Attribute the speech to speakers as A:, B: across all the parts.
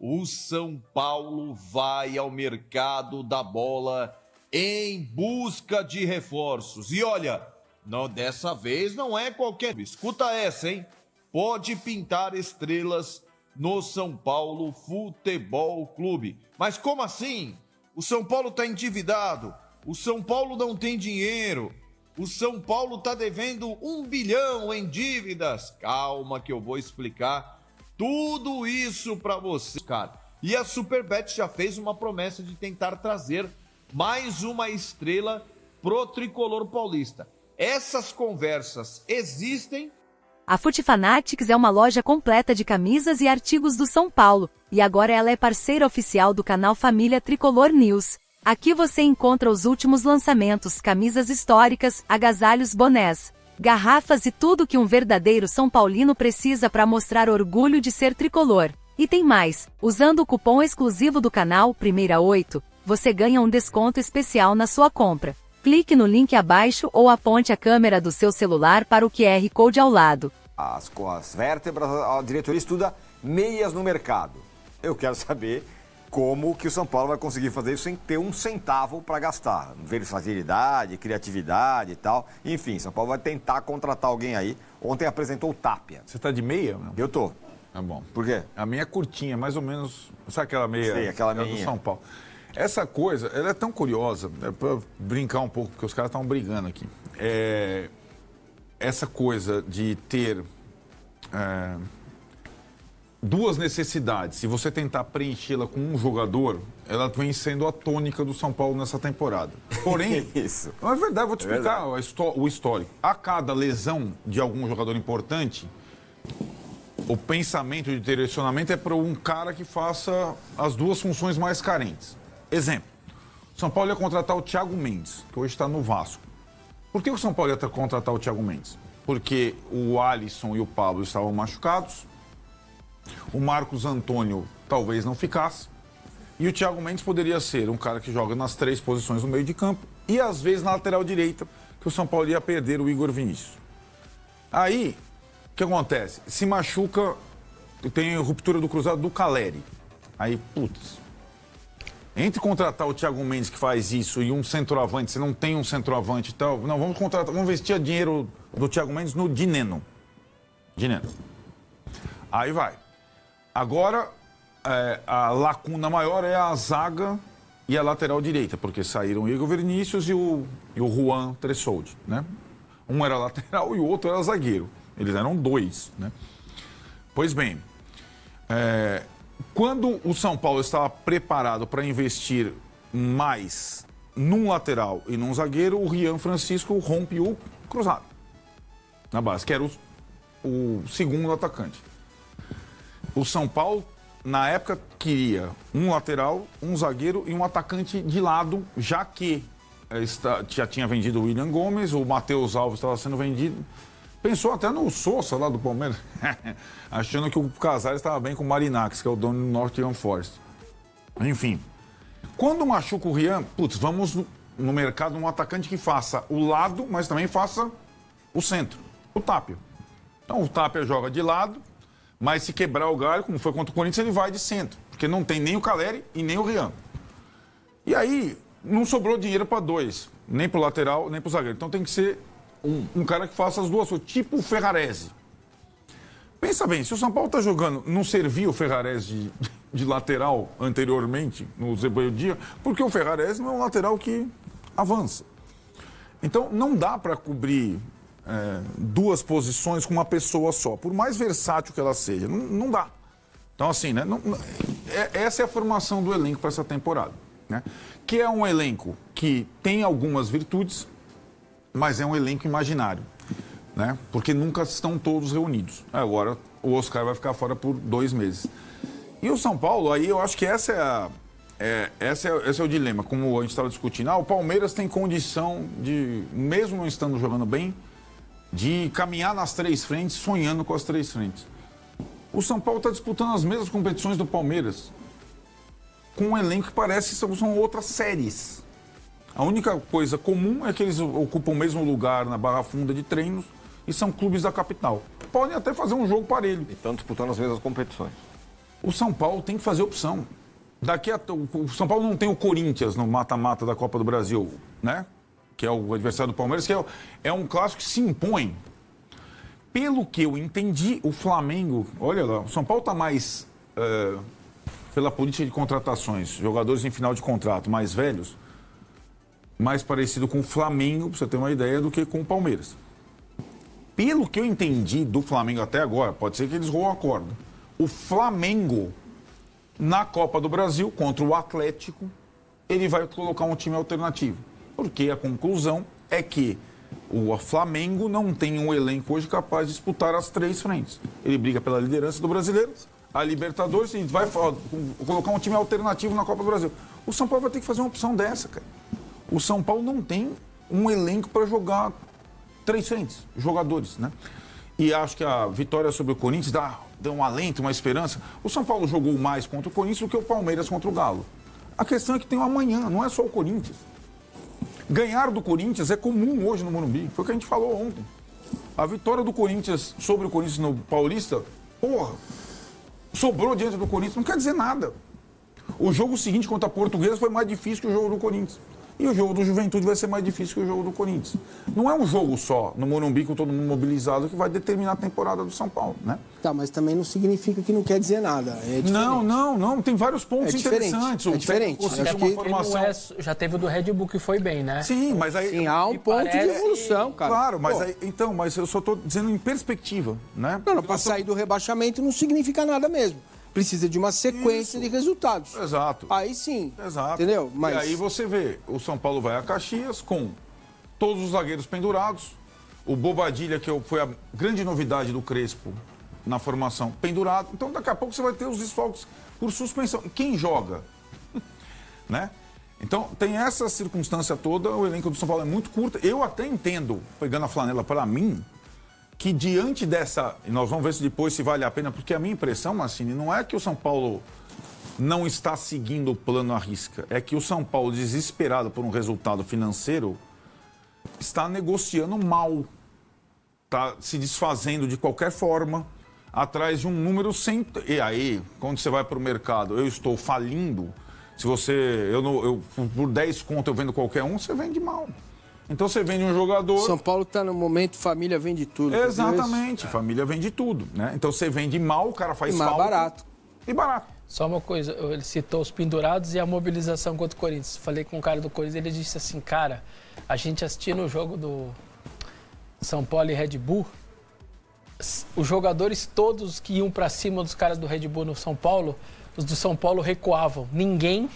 A: o São Paulo vai ao mercado da bola em busca de reforços. E olha, não, dessa vez não é qualquer... Escuta essa, hein? Pode pintar estrelas no São Paulo Futebol Clube. Mas como assim? O São Paulo está endividado. O São Paulo não tem dinheiro. O São Paulo está devendo 1 bilhão em dívidas. Calma que eu vou explicar tudo isso para você, cara. E a Superbet já fez uma promessa de tentar trazer mais uma estrela pro tricolor paulista. Essas conversas existem.
B: A Futifanatics é uma loja completa de camisas e artigos do São Paulo, e agora ela é parceira oficial do canal Família Tricolor News. Aqui você encontra os últimos lançamentos, camisas históricas, agasalhos, bonés, garrafas e tudo que um verdadeiro São Paulino precisa para mostrar orgulho de ser tricolor. E tem mais, usando o cupom exclusivo do canal Primeira8, você ganha um desconto especial na sua compra. Clique no link abaixo ou aponte a câmera do seu celular para o QR Code ao lado.
C: As vértebras, a diretoria estuda meias no mercado. Eu quero saber como que o São Paulo vai conseguir fazer isso sem ter um centavo para gastar. Versatilidade, criatividade e tal. Enfim, São Paulo vai tentar contratar alguém aí. Ontem apresentou o Tapia.
D: Você tá de meia? Não?
C: Eu tô.
D: Tá bom.
C: Por quê?
D: A minha é curtinha, mais ou menos. Sabe aquela meia?
C: Sei, aquela
D: do
C: meinha.
D: São Paulo. Essa coisa, ela é tão curiosa, é pra brincar um pouco, porque os caras estão brigando aqui. Essa coisa de ter duas necessidades, se você tentar preenchê-la com um jogador, ela vem sendo a tônica do São Paulo nessa temporada. Porém,
C: Isso.
D: não é verdade, vou te explicar o histórico. A cada lesão de algum jogador importante, o pensamento de direcionamento é para um cara que faça as duas funções mais carentes. Exemplo, o São Paulo ia contratar o Thiago Mendes, que hoje está no Vasco. Por que o São Paulo ia contratar o Thiago Mendes? Porque o Alisson e o Pablo estavam machucados, o Marcos Antônio talvez não ficasse, e o Thiago Mendes poderia ser um cara que joga nas 3 posições no meio de campo e às vezes na lateral direita, que o São Paulo ia perder o Igor Vinícius. Aí, o que acontece? Se machuca, tem ruptura do cruzado do Caleri. Aí, putz, entre contratar o Thiago Mendes que faz isso e um centroavante, você não tem um centroavante e tal, não, vamos contratar, vamos investir dinheiro do Thiago Mendes no Dineno. Aí vai. Agora, a lacuna maior é a zaga e a lateral direita, porque saíram o Igor Vinícius e o Juan Tressoldi, né? Um era lateral e o outro era zagueiro. Eles eram 2, né? Pois bem, quando o São Paulo estava preparado para investir mais num lateral e num zagueiro, o Rian Francisco rompe o cruzado na base, que era o segundo atacante. O São Paulo, na época, queria um lateral, um zagueiro e um atacante de lado, já que já tinha vendido o William Gomes, o Matheus Alves estava sendo vendido. Pensou até no Sousa lá do Palmeiras, achando que o Casares estava bem com o Marinax, que é o dono do Nottingham Forest. Enfim, quando machuca o Rian, vamos no mercado um atacante que faça o lado, mas também faça o centro, o Tapia. Então o Tapia joga de lado, mas se quebrar o galho, como foi contra o Corinthians, ele vai de centro, porque não tem nem o Caleri e nem o Rian. E aí, não sobrou dinheiro para 2, nem para o lateral, nem para o zagueiro. Então tem que ser um cara que faça as duas coisas, tipo o Ferrarese. Pensa bem, se o São Paulo está jogando, não servia o Ferrarese de lateral anteriormente, no Zebeldia, porque o Ferrarese não é um lateral que avança. Então não dá para cobrir duas posições com uma pessoa só, por mais versátil que ela seja, não dá. Então assim, né, essa é a formação do elenco para essa temporada, né? Que é um elenco que tem algumas virtudes, mas é um elenco imaginário, né? Porque nunca estão todos reunidos. Agora o Oscar vai ficar fora por 2 meses. E o São Paulo, aí eu acho que esse é o dilema, como a gente estava discutindo. O Palmeiras tem condição de, mesmo não estando jogando bem, de caminhar nas 3 frentes, sonhando com as 3 frentes. O São Paulo está disputando as mesmas competições do Palmeiras, com um elenco que parece que são outras séries. A única coisa comum é que eles ocupam o mesmo lugar na Barra Funda de treinos e são clubes da capital. Podem até fazer um jogo parelho.
C: E estão disputando as mesmas competições.
D: O São Paulo tem que fazer opção. O São Paulo não tem o Corinthians no mata-mata da Copa do Brasil, né? Que é o adversário do Palmeiras, que é um clássico que se impõe. Pelo que eu entendi, o Flamengo... Olha lá, o São Paulo está mais... pela política de contratações, jogadores em final de contrato mais velhos, mais parecido com o Flamengo, para você ter uma ideia, do que com o Palmeiras. Pelo que eu entendi do Flamengo até agora, pode ser que eles roam a corda. O Flamengo, na Copa do Brasil, contra o Atlético, ele vai colocar um time alternativo. Porque a conclusão é que o Flamengo não tem um elenco hoje capaz de disputar as 3 frentes. Ele briga pela liderança do Brasileiro, a Libertadores, e vai colocar um time alternativo na Copa do Brasil. O São Paulo vai ter que fazer uma opção dessa, cara. O São Paulo não tem um elenco para jogar 3 frentes, jogadores, né? E acho que a vitória sobre o Corinthians dá um alento, uma esperança. O São Paulo jogou mais contra o Corinthians do que o Palmeiras contra o Galo. A questão é que tem o amanhã, não é só o Corinthians. Ganhar do Corinthians é comum hoje no Morumbi. Foi o que a gente falou ontem. A vitória do Corinthians sobre o Corinthians no Paulista, sobrou diante do Corinthians, não quer dizer nada. O jogo seguinte contra a Portuguesa foi mais difícil que o jogo do Corinthians. E o jogo do Juventude vai ser mais difícil que o jogo do Corinthians. Não é um jogo só, no Morumbi, com todo mundo mobilizado, que vai determinar a temporada do São Paulo, né?
E: Tá, mas também não significa que não quer dizer nada. É diferente.
D: Não. Tem vários pontos interessantes.
E: É diferente.
D: Até
F: porque já teve o do Red Bull que foi bem, né?
D: Sim, mas aí...
E: Sim, há um ponto de evolução, cara.
D: Claro, mas aí, então, mas eu só estou dizendo em perspectiva, né?
E: Não, para sair do rebaixamento não significa nada mesmo. Precisa de uma sequência de resultados.
D: Exato.
E: Aí sim.
D: Exato.
E: Entendeu?
D: Mas... E aí você vê, o São Paulo vai a Caxias com todos os zagueiros pendurados, o Bobadilha, que foi a grande novidade do Crespo na formação, pendurado. Então daqui a pouco você vai ter os desfalques por suspensão. Quem joga? Né? Então tem essa circunstância toda, o elenco do São Paulo é muito curto. Eu até entendo, pegando a flanela para mim, que diante dessa, e nós vamos ver se depois se vale a pena, porque a minha impressão, Massini, não é que o São Paulo não está seguindo o plano à risca, é que o São Paulo, desesperado por um resultado financeiro, está negociando mal, está se desfazendo de qualquer forma, atrás de um número sem... E aí, quando você vai para o mercado, eu estou falindo, se você, por 10 conto eu vendo qualquer um, você vende mal. Então você vende um jogador...
E: São Paulo está no momento, família vende tudo.
D: Exatamente, família vende tudo, né? Então você vende mal, o cara faz falta.
E: E mais barato.
D: E barato.
F: Só uma coisa, ele citou os pendurados e a mobilização contra o Corinthians. Falei com um cara do Corinthians, ele disse assim, cara, a gente assistindo o jogo do São Paulo e Red Bull, os jogadores todos que iam para cima dos caras do Red Bull no São Paulo, os do São Paulo recuavam. Ninguém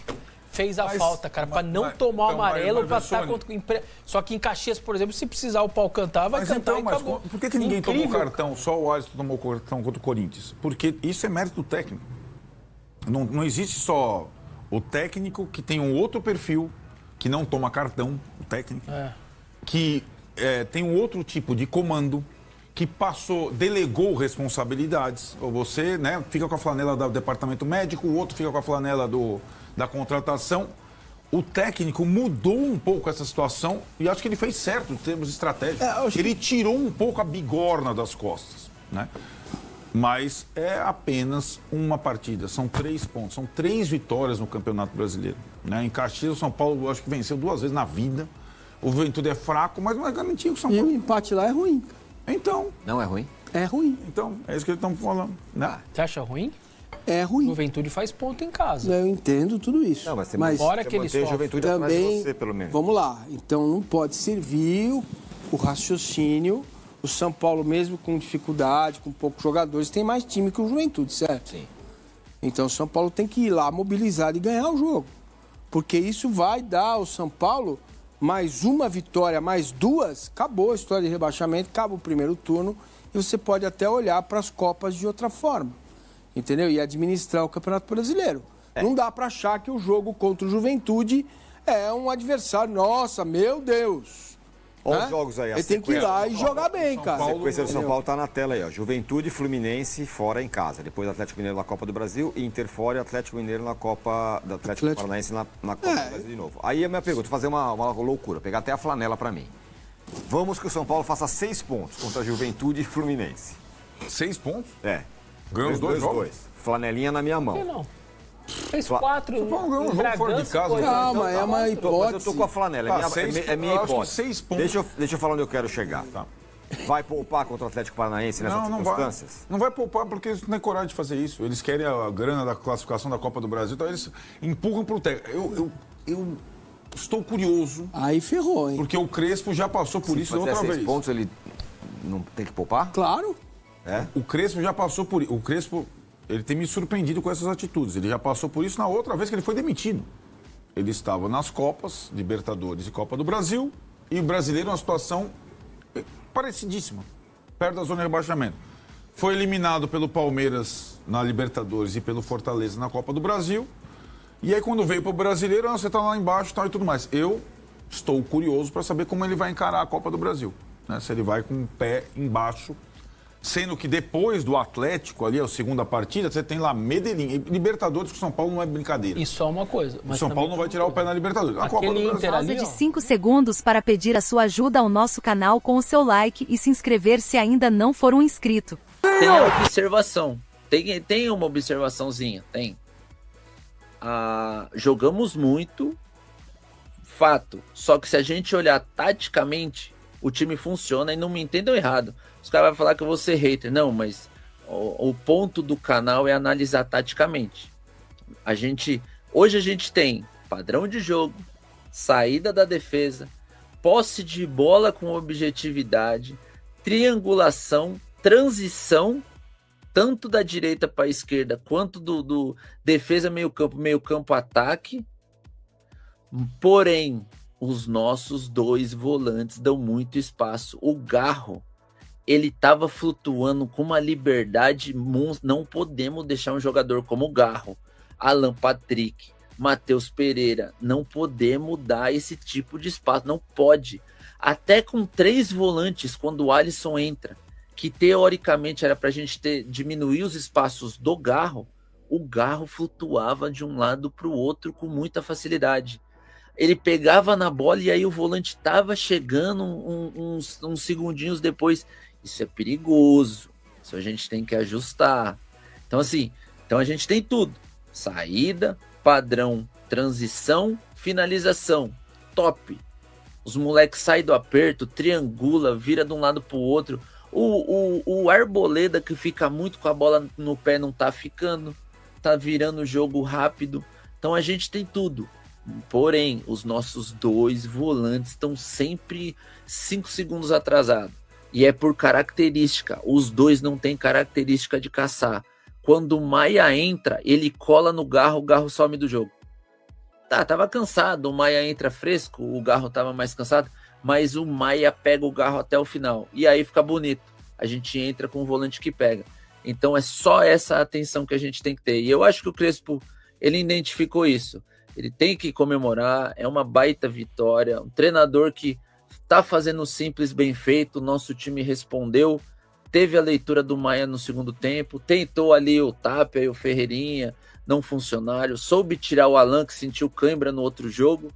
F: fez a falta, cara, para não tomar o amarelo, para estar contra o... Só que em Caxias, por exemplo, se precisar o pau cantar, vai cantar e acabou.
D: Por que ninguém tomou cartão, só o Alisson tomou cartão contra o Corinthians? Porque isso é mérito do técnico. Não existe só o técnico que tem um outro perfil, que não toma cartão, o técnico, que tem um outro tipo de comando, que delegou responsabilidades. Ou você, né, fica com a flanela do departamento médico, o outro fica com a flanela da contratação. O técnico mudou um pouco essa situação e acho que ele fez certo em termos estratégicos. Ele tirou um pouco a bigorna das costas, né? Mas é apenas uma partida, são 3 pontos, são 3 vitórias no Campeonato Brasileiro, né? Em Caxias, o São Paulo acho que venceu 2 vezes na vida. O Juventude é fraco, mas não é garantido que o São Paulo...
E: E o empate lá é ruim.
D: Então...
C: Não é ruim?
E: É ruim.
D: Então, é isso que eles estão falando, né?
F: Você acha ruim?
E: É ruim.
F: O Juventude faz ponto em casa.
E: Eu entendo tudo isso.
C: Não,
E: mas
F: fora que ele sofre.
C: Juventude
E: também,
C: atrás de você, pelo menos.
E: Vamos lá. Então não pode servir o raciocínio. O São Paulo, mesmo com dificuldade, com poucos jogadores, tem mais time que o Juventude, certo?
C: Sim.
E: Então o São Paulo tem que ir lá mobilizado e ganhar o jogo. Porque isso vai dar ao São Paulo mais uma vitória, mais 2, acabou a história de rebaixamento, acaba o primeiro turno e você pode até olhar para as Copas de outra forma. Entendeu? E administrar o Campeonato Brasileiro. Não dá para achar que o jogo contra o Juventude é um adversário. Nossa, meu Deus!
C: Olha os jogos aí.
E: Ele tem que ir lá e jogar bem, cara.
C: A sequência do São Paulo tá na tela aí, ó. Juventude, Fluminense, fora em casa. Depois Atlético Mineiro na Copa do Brasil, Inter fora e Atlético Mineiro na Copa... Atlético Paranaense na Copa do Brasil de novo. Aí a minha pergunta, vou fazer uma loucura, pegar até a flanela para mim. Vamos que o São Paulo faça 6 pontos contra a Juventude e Fluminense.
D: 6 pontos?
C: É.
D: Ganhou os dois jogos?
C: Flanelinha na minha mão.
F: Por que não? Fez
C: Só-
F: 4.
D: São Paulo ganhou um jogo fora de casa,
F: Corinthians,
E: Calma, é uma
C: Mas eu
E: hipótese.
C: tô com a flanela,
D: Tá,
C: é minha,
D: seis-
C: é minha
D: eu acho que
C: hipótese.
D: 6 pontos.
C: Deixa eu falar onde eu quero chegar.
D: Tá.
C: Vai poupar contra o Atlético Paranaense nessas
D: Não vai.
C: circunstâncias?
D: Não vai poupar porque eles não têm coragem de fazer isso. Eles querem a grana da classificação da Copa do Brasil, então eles empurram pro técnico. Eu estou curioso,
E: Aí ferrou, hein?
D: porque o Crespo já passou por isso da
C: Fazer
D: outra
C: 6
D: vez.
C: pontos, ele não tem que poupar?
E: Claro.
C: É?
D: O Crespo já passou por isso. O Crespo, ele tem me surpreendido com essas atitudes. Ele já passou por isso na outra vez que ele foi demitido. Ele estava nas Copas, Libertadores e Copa do Brasil, e o brasileiro numa situação parecidíssima, perto da zona de rebaixamento. Foi eliminado pelo Palmeiras na Libertadores e pelo Fortaleza na Copa do Brasil. E aí quando veio para o brasileiro, você está lá embaixo e tal e tudo mais. Eu estou curioso para saber como ele vai encarar a Copa do Brasil. Né? Se ele vai com o pé embaixo. Sendo que depois do Atlético, ali, a segunda partida, você tem lá Medellín. E Libertadores com o São Paulo não é brincadeira.
F: E só uma coisa.
D: O São Paulo não vai tirar o pé na Libertadores. A Copa do
F: Aquele
D: Brasil.
F: Inter ali,
B: Pausa de
F: ó.
B: 5 segundos para pedir a sua ajuda ao nosso canal com o seu like e se inscrever se ainda não for um inscrito.
G: Tem a observação. Tem uma observaçãozinha, tem. Jogamos muito, fato. Só que se a gente olhar taticamente, o time funciona e não me entendam errado. Os caras vão falar que eu vou ser hater. Não, mas o ponto do canal é analisar taticamente. Hoje a gente tem padrão de jogo, saída da defesa, posse de bola com objetividade, triangulação, transição, tanto da direita para a esquerda, quanto do defesa meio campo ataque. Porém, os nossos dois volantes dão muito espaço. O Garro, ele estava flutuando com uma liberdade, não podemos deixar um jogador como o Garro, Alan Patrick, Matheus Pereira, não podemos dar esse tipo de espaço, não pode. Até com 3 volantes, quando o Alisson entra, que teoricamente era para a gente diminuir os espaços do Garro, o Garro flutuava de um lado para o outro com muita facilidade. Ele pegava na bola e aí o volante estava chegando uns segundinhos depois. Isso é perigoso, isso a gente tem que ajustar. Então a gente tem tudo. Saída, padrão, transição, finalização. Top. Os moleques saem do aperto, triangula, vira de um lado para o outro. O Arboleda, que fica muito com a bola no pé, não tá ficando. Tá virando o jogo rápido. Então a gente tem tudo. Porém, os nossos 2 volantes estão sempre 5 segundos atrasados. E é por característica. Os 2 não têm característica de caçar. Quando o Maia entra, ele cola no Garro, o Garro some do jogo. Tava cansado, o Maia entra fresco, o Garro tava mais cansado, mas o Maia pega o Garro até o final. E aí fica bonito. A gente entra com o volante que pega. Então é só essa atenção que a gente tem que ter. E eu acho que o Crespo, ele identificou isso. Ele tem que comemorar, é uma baita vitória. Um treinador que tá fazendo o simples bem feito, o nosso time respondeu, teve a leitura do Maia no segundo tempo, tentou ali o Tapia e o Ferreirinha, não funcionaram, soube tirar o Alan, que sentiu cãibra no outro jogo,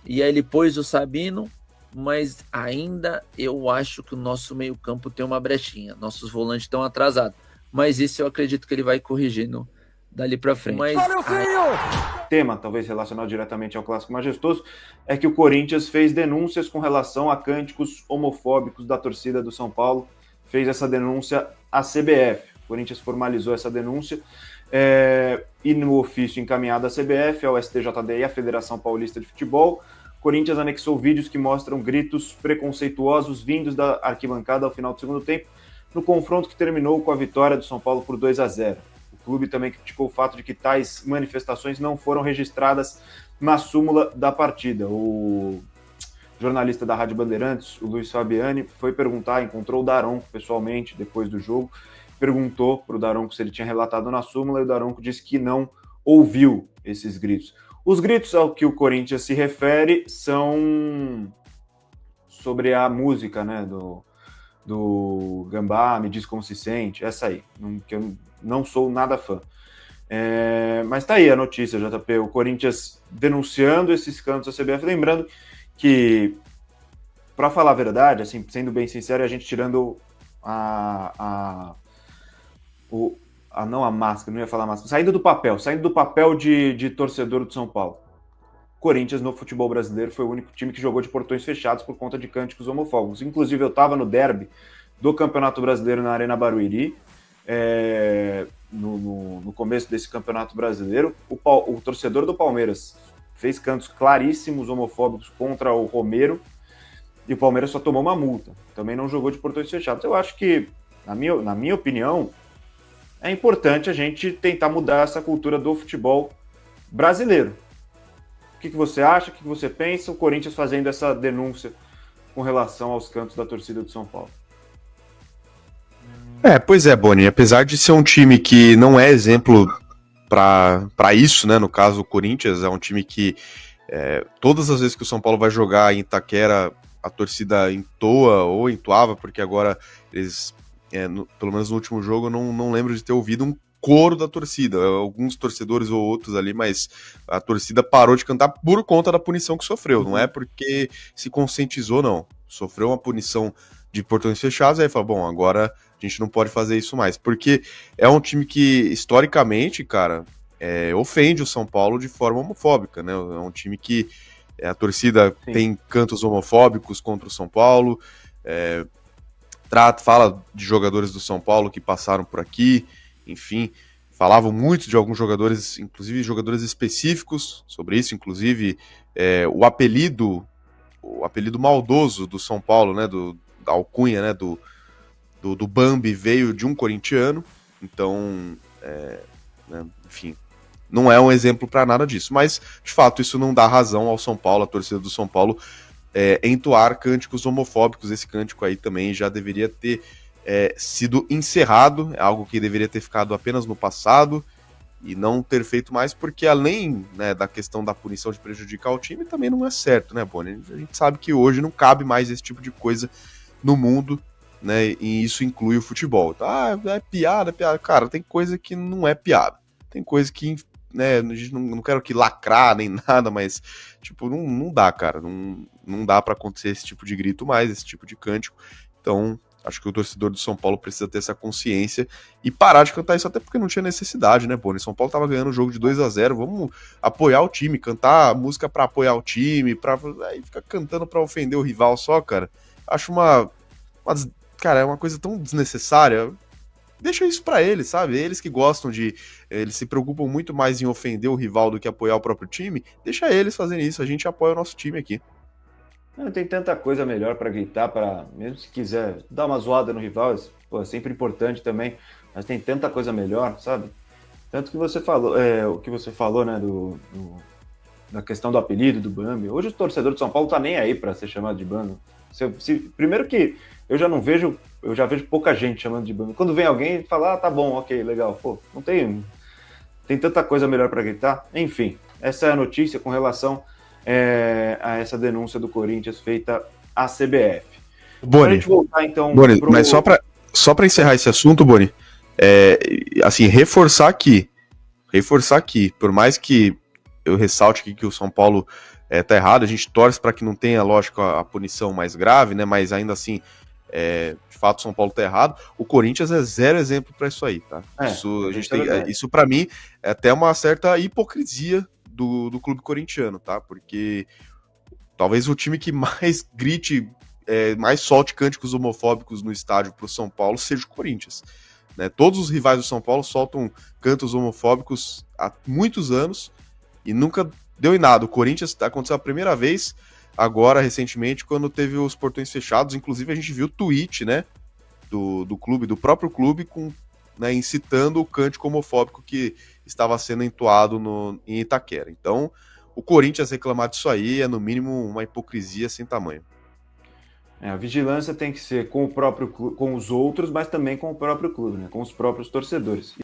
G: e aí ele pôs o Sabino, mas ainda eu acho que o nosso meio campo tem uma brechinha, nossos volantes estão atrasados, mas isso eu acredito que ele vai corrigindo dali para frente. Mas
H: tema, talvez relacionado diretamente ao Clássico Majestoso, é que o Corinthians fez denúncias com relação a cânticos homofóbicos da torcida do São Paulo, fez essa denúncia à CBF. O Corinthians formalizou essa denúncia e no ofício encaminhado à CBF, ao STJD e à Federação Paulista de Futebol, o Corinthians anexou vídeos que mostram gritos preconceituosos vindos da arquibancada ao final do segundo tempo, no confronto que terminou com a vitória do São Paulo por 2-0. O clube também criticou o fato de que tais manifestações não foram registradas na súmula da partida. O jornalista da Rádio Bandeirantes, o Luiz Fabiani, foi perguntar, encontrou o Daronco pessoalmente depois do jogo, perguntou para o Daronco se ele tinha relatado na súmula e o Daronco disse que não ouviu esses gritos. Os gritos ao que o Corinthians se refere são sobre a música, né, do Gambá, Me Diz Como Se Sente, essa aí, que eu não sou nada fã. Mas tá aí a notícia, JP, o Corinthians denunciando esses cantos da CBF, lembrando que, para falar a verdade, assim, sendo bem sincero, a gente tirando não a máscara, não ia falar máscara, saindo do papel de torcedor do São Paulo. Corinthians, no futebol brasileiro, foi o único time que jogou de portões fechados por conta de cânticos homofóbicos. Inclusive, eu estava no derby do Campeonato Brasileiro na Arena Barueri, no começo desse Campeonato Brasileiro. O torcedor do Palmeiras fez cantos claríssimos homofóbicos contra o Romero, e o Palmeiras só tomou uma multa. Também não jogou de portões fechados. Eu acho que, na minha opinião, é importante a gente tentar mudar essa cultura do futebol brasileiro. O que você acha? O que você pensa? O Corinthians fazendo essa denúncia com relação aos cantos da torcida do São Paulo.
I: Pois é, Boni. Apesar de ser um time que não é exemplo para isso, né? No caso, o Corinthians é um time que todas as vezes que o São Paulo vai jogar em Itaquera, a torcida entoa ou entoava, porque agora eles, pelo menos no último jogo, eu não lembro de ter ouvido um coro da torcida, alguns torcedores ou outros ali, mas a torcida parou de cantar por conta da punição que sofreu, não é porque se conscientizou, não. Sofreu uma punição de portões fechados, aí fala, bom, agora a gente não pode fazer isso mais, porque é um time que, historicamente, cara, ofende o São Paulo de forma homofóbica, né? É um time que a torcida tem cantos homofóbicos contra o São Paulo, fala de jogadores do São Paulo que passaram por aqui, enfim, falavam muito de alguns jogadores, inclusive jogadores específicos sobre isso, inclusive o apelido maldoso do São Paulo, né, da alcunha, né, do Bambi veio de um corintiano, então, né, enfim, não é um exemplo para nada disso, mas de fato isso não dá razão ao São Paulo, a torcida do São Paulo, entoar cânticos homofóbicos. Esse cântico aí também já deveria ter sido encerrado, é algo que deveria ter ficado apenas no passado e não ter feito mais, porque além, né, da questão da punição de prejudicar o time, também não é certo, né, Boni? A gente sabe que hoje não cabe mais esse tipo de coisa no mundo, né, e isso inclui o futebol. Então, é piada. Cara, tem coisa que não é piada. Tem coisa que, né, a gente não quero aqui lacrar nem nada, mas, tipo, não dá, cara. Não dá pra acontecer esse tipo de grito mais, esse tipo de cântico. Então, acho que o torcedor do São Paulo precisa ter essa consciência e parar de cantar isso, até porque não tinha necessidade, né, Boni? São Paulo tava ganhando o jogo de 2-0, vamos apoiar o time, cantar música pra apoiar o time, aí ficar cantando pra ofender o rival só, cara. Acho cara, é uma coisa tão desnecessária. Deixa isso pra eles, sabe? Eles que gostam eles se preocupam muito mais em ofender o rival do que apoiar o próprio time. Deixa eles fazerem isso, a gente apoia o nosso time aqui.
H: Não, tem tanta coisa melhor para gritar, mesmo se quiser dar uma zoada no rival, é sempre importante também, mas tem tanta coisa melhor, sabe? Tanto que você falou, o que você falou, né, da questão do apelido do Bambi. Hoje o torcedor de São Paulo tá nem aí para ser chamado de Bambi. Primeiro que eu já vejo pouca gente chamando de Bambi. Quando vem alguém, fala, tá bom, ok, legal. Pô, não tem tanta coisa melhor para gritar. Enfim, essa é a notícia com relação a essa denúncia do Corinthians feita à CBF.
I: Boni,
H: a gente voltar, então,
I: Boni, mas só para encerrar esse assunto, Boni, assim, reforçar aqui, por mais que eu ressalte aqui que o São Paulo tá errado, a gente torce para que não tenha, lógico, a punição mais grave, né, mas ainda assim, de fato o São Paulo tá errado, o Corinthians é zero exemplo para isso aí, tá? Isso para mim é até uma certa hipocrisia do clube corintiano, tá? Porque talvez o time que mais grite, mais solte cânticos homofóbicos no estádio pro São Paulo seja o Corinthians, né? Todos os rivais do São Paulo soltam cantos homofóbicos há muitos anos e nunca deu em nada. O Corinthians aconteceu a primeira vez agora, recentemente, quando teve os portões fechados. Inclusive, a gente viu o tweet, né, do clube, do próprio clube, né, incitando o cântico homofóbico que estava sendo entoado em Itaquera. Então, o Corinthians reclamar disso aí é, no mínimo, uma hipocrisia sem tamanho.
H: A vigilância tem que ser com com os outros, mas também com o próprio clube, né, com os próprios torcedores.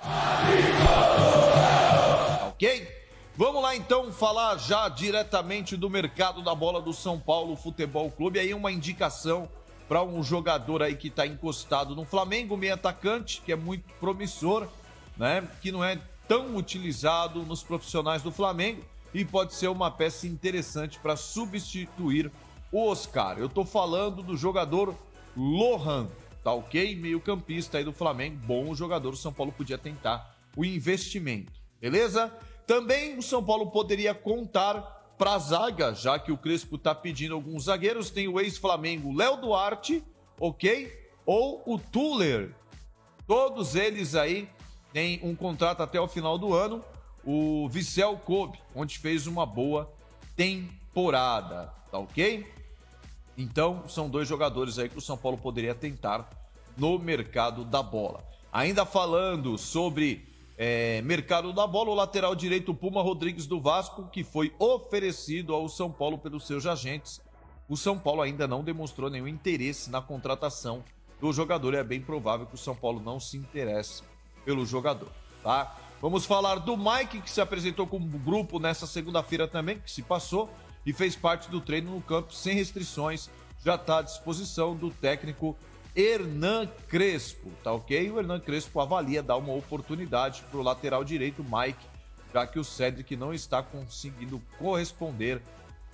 A: Ok? Vamos lá então falar já diretamente do mercado da bola do São Paulo Futebol Clube. Aí uma indicação para um jogador aí que está encostado no Flamengo, meio atacante, que é muito promissor, né? Que não é tão utilizado nos profissionais do Flamengo e pode ser uma peça interessante para substituir o Oscar. Eu estou falando do jogador Lohan. tá ok? Meio-campista aí do Flamengo, bom jogador, o São Paulo podia tentar o investimento, beleza? Também o São Paulo poderia contar para a zaga, já que o Crespo tá pedindo alguns zagueiros, tem o ex-Flamengo Léo Duarte, ok? Ou o Tuller. Todos eles aí têm um contrato até o final do ano. O Vissel Kobe, onde fez uma boa temporada, tá ok? Então, são 2 jogadores aí que o São Paulo poderia tentar no mercado da bola. Ainda falando sobre mercado da bola, o lateral direito Puma Rodrigues do Vasco, que foi oferecido ao São Paulo pelos seus agentes. O São Paulo ainda não demonstrou nenhum interesse na contratação do jogador. É bem provável que o São Paulo não se interesse pelo jogador, tá? Vamos falar do Mike, que se apresentou como grupo nessa segunda-feira também, que se passou e fez parte do treino no campo sem restrições. Já está à disposição do técnico Hernan Crespo, tá ok? O Hernan Crespo avalia dar uma oportunidade para o lateral direito Mike, já que o Cédric não está conseguindo corresponder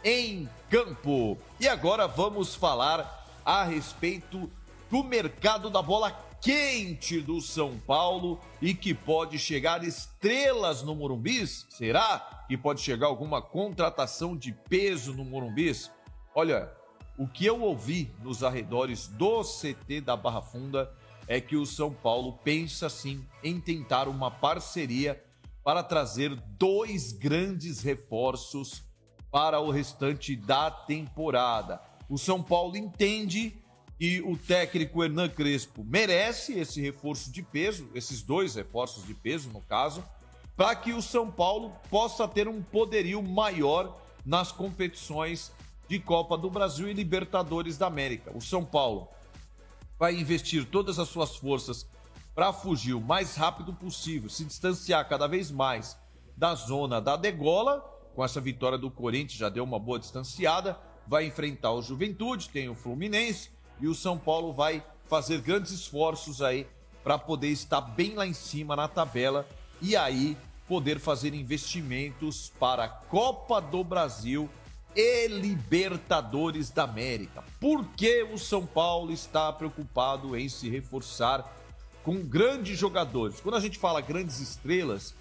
A: em campo. E agora vamos falar a respeito do mercado da bola quente do São Paulo e que pode chegar estrelas no Morumbis? Será que pode chegar alguma contratação de peso no Morumbis? Olha, o que eu ouvi nos arredores do CT da Barra Funda é que o São Paulo pensa sim em tentar uma parceria para trazer 2 grandes reforços para o restante da temporada. O São Paulo entende e o técnico Hernan Crespo merece esse reforço de peso, esses 2 reforços de peso, no caso, para que o São Paulo possa ter um poderio maior nas competições de Copa do Brasil e Libertadores da América. O São Paulo vai investir todas as suas forças para fugir o mais rápido possível, se distanciar cada vez mais da zona da degola. Com essa vitória do Corinthians já deu uma boa distanciada, vai enfrentar o Juventude, tem o Fluminense, e o São Paulo vai fazer grandes esforços aí para poder estar bem lá em cima na tabela e aí poder fazer investimentos para a Copa do Brasil e Libertadores da América. Por que o São Paulo está preocupado em se reforçar com grandes jogadores? Quando a gente fala grandes estrelas,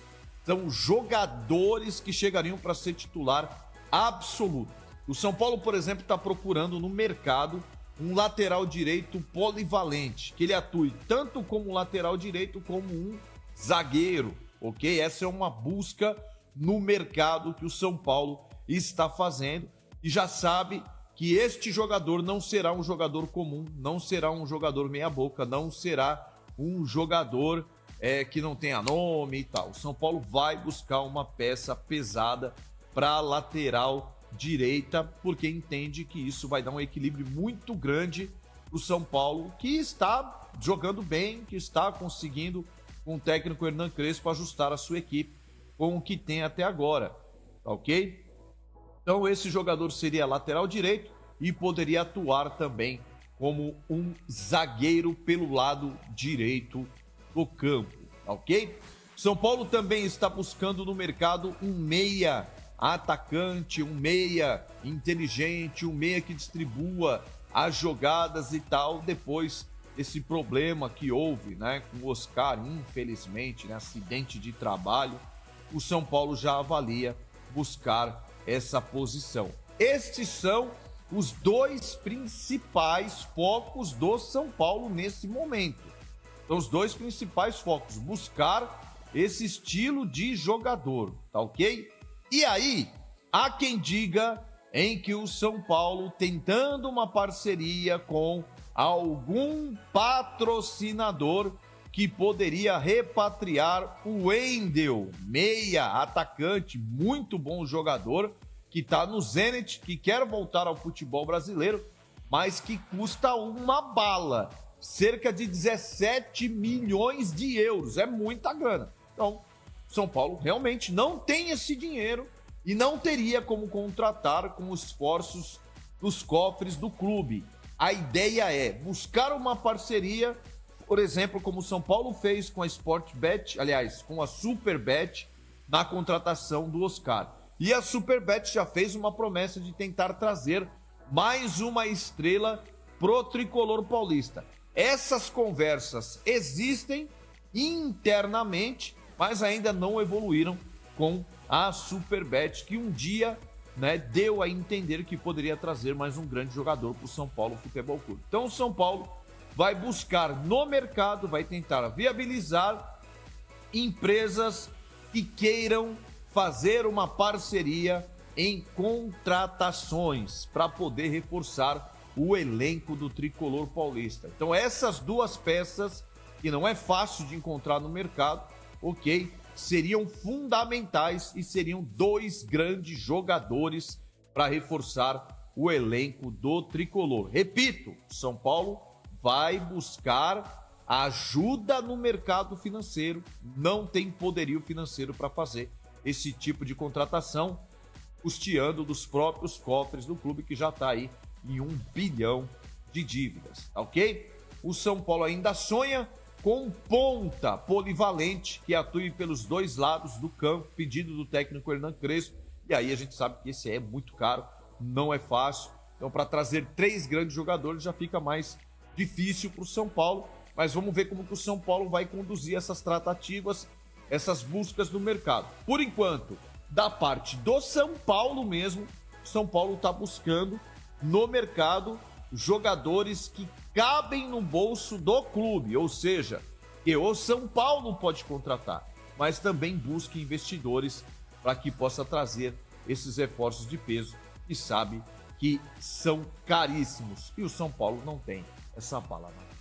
A: são jogadores que chegariam para ser titular absoluto. O São Paulo, por exemplo, está procurando no mercado um lateral direito polivalente, que ele atue tanto como lateral direito como um zagueiro, ok? Essa é uma busca no mercado que o São Paulo está fazendo e já sabe que este jogador não será um jogador comum, não será um jogador meia-boca, não será um jogador que não tenha nome e tal. O São Paulo vai buscar uma peça pesada para a lateral direita, porque entende que isso vai dar um equilíbrio muito grande para o São Paulo, que está jogando bem, que está conseguindo, com o técnico Hernan Crespo, ajustar a sua equipe com o que tem até agora, tá ok? Então esse jogador seria lateral direito e poderia atuar também como um zagueiro pelo lado direito do campo, tá ok? São Paulo também está buscando no mercado um meia atacante, um meia inteligente, um meia que distribua as jogadas e tal, depois desse problema que houve, né, com o Oscar, infelizmente, né, acidente de trabalho, o São Paulo já avalia buscar essa posição. Estes são os 2 principais focos do São Paulo nesse momento. São os 2 principais focos, buscar esse estilo de jogador, tá ok? E aí, há quem diga em que o São Paulo, tentando uma parceria com algum patrocinador que poderia repatriar o Wendel, meia atacante, muito bom jogador, que está no Zenit, que quer voltar ao futebol brasileiro, mas que custa uma bala, cerca de 17 milhões de euros, é muita grana. Então, São Paulo realmente não tem esse dinheiro e não teria como contratar com os esforços dos cofres do clube. A ideia é buscar uma parceria, por exemplo, como o São Paulo fez com a Sportbet, aliás, com a Superbet, na contratação do Oscar. E a Superbet já fez uma promessa de tentar trazer mais uma estrela pro tricolor paulista. Essas conversas existem internamente, mas ainda não evoluíram com a Superbet, que um dia, né, deu a entender que poderia trazer mais um grande jogador para o São Paulo Futebol Clube. Então o São Paulo vai buscar no mercado, vai tentar viabilizar empresas que queiram fazer uma parceria em contratações para poder reforçar o elenco do tricolor paulista. Então essas duas peças, que não é fácil de encontrar no mercado, ok, seriam fundamentais e seriam dois grandes jogadores para reforçar o elenco do tricolor. Repito, São Paulo vai buscar ajuda no mercado financeiro, não tem poderio financeiro para fazer esse tipo de contratação, custeando dos próprios cofres do clube, que já está aí em 1 bilhão de dívidas, ok? O São Paulo ainda sonha com um ponta polivalente que atue pelos dois lados do campo, pedido do técnico Hernan Crespo, e aí a gente sabe que esse é muito caro, não é fácil, então para trazer 3 grandes jogadores já fica mais difícil para o São Paulo, mas vamos ver como que o São Paulo vai conduzir essas tratativas, essas buscas no mercado. Por enquanto, da parte do São Paulo mesmo, São Paulo está buscando no mercado jogadores que cabem no bolso do clube, ou seja, que o São Paulo pode contratar, mas também busca investidores para que possa trazer esses reforços de peso que sabe que são caríssimos e o São Paulo não tem essa bala na mão.